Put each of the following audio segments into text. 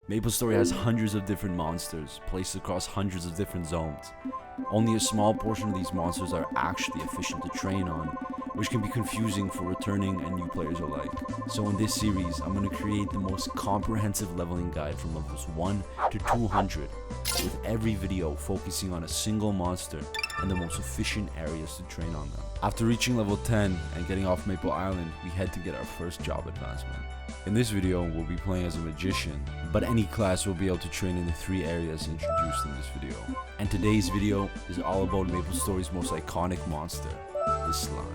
Maplestory has hundreds of different monsters placed across hundreds of different zones. Only a small portion of these monsters are actually efficient to train on, which can be confusing for returning and new players alike. So in this series, I'm going to create the most comprehensive leveling guide from levels 1 to 200, with every video focusing on a single monster and the most efficient areas to train on them. After reaching level 10 and getting off Maple Island, we head to get our first job advancement. In this video, we'll be playing as a magician, but any class will be able to train in the 3 areas introduced in this video. And today's video is all about Maplestory's most iconic monster, the slime.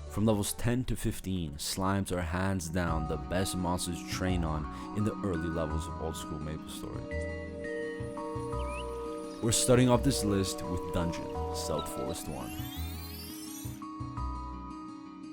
From levels 10 to 15, slimes are hands down the best monsters to train on in the early levels of Oldschool Maplestory. We're starting off this list with Dungeon, South Forest 1.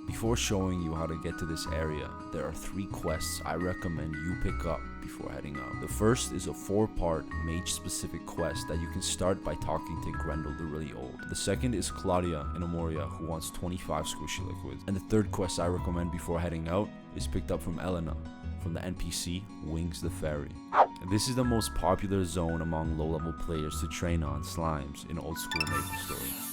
Before showing you how to get to this area, there are 3 quests I recommend you pick up before heading out. The first is a 4-part mage-specific quest that you can start by talking to Grendel the Really Old. The second is Claudia in Amoria, who wants 25 squishy liquids. And the third quest I recommend before heading out is picked up from Elena, from the NPC Wings the Fairy. And this is the most popular zone among low-level players to train on slimes in Oldschool Maplestory.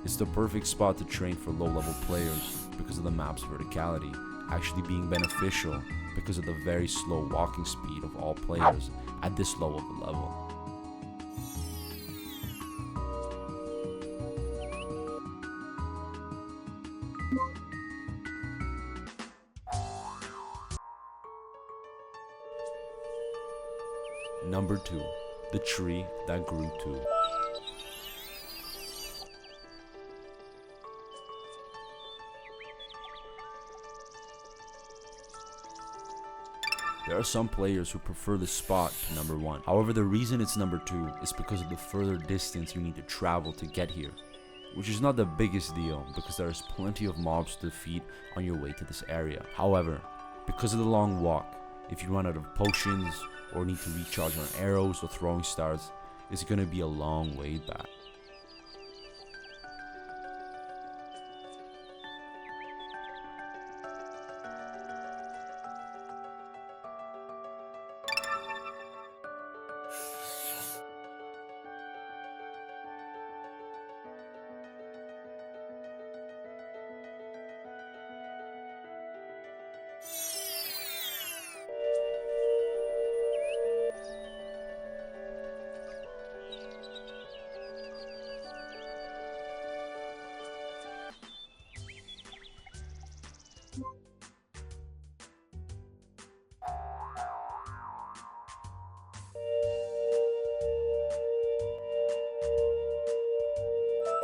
It's the perfect spot to train for low-level players because of the map's verticality, actually being beneficial because of the very slow walking speed of all players at this low of a level. Number 2, the tree that grew too. There are some players who prefer this spot to number 1. However, the reason it's number 2 is because of the further distance you need to travel to get here, which is not the biggest deal because there is plenty of mobs to defeat on your way to this area. However, because of the long walk, if you run out of potions or need to recharge on arrows or throwing stars, it's going to be a long way back.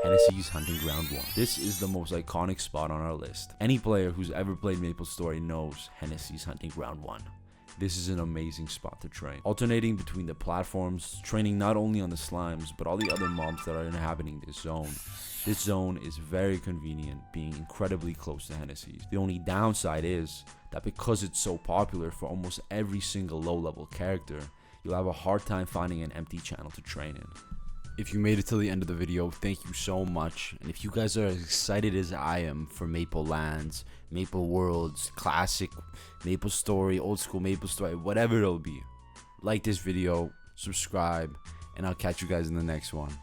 Hennessy's Hunting Ground 1. This is the most iconic spot on our list. Any player who's ever played Maplestory knows Hennessy's Hunting Ground 1. This is an amazing spot to train. Alternating between the platforms, training not only on the slimes, but all the other mobs that are inhabiting this zone. This zone is very convenient, being incredibly close to Hennessy's. The only downside is that because it's so popular for almost every single low-level character, you'll have a hard time finding an empty channel to train in. If you made it till the end of the video, thank you so much. And if you guys are as excited as I am for Maple Lands, Maple Worlds, Classic Maplestory, Oldschool Maplestory, whatever it'll be, like this video, subscribe, and I'll catch you guys in the next one.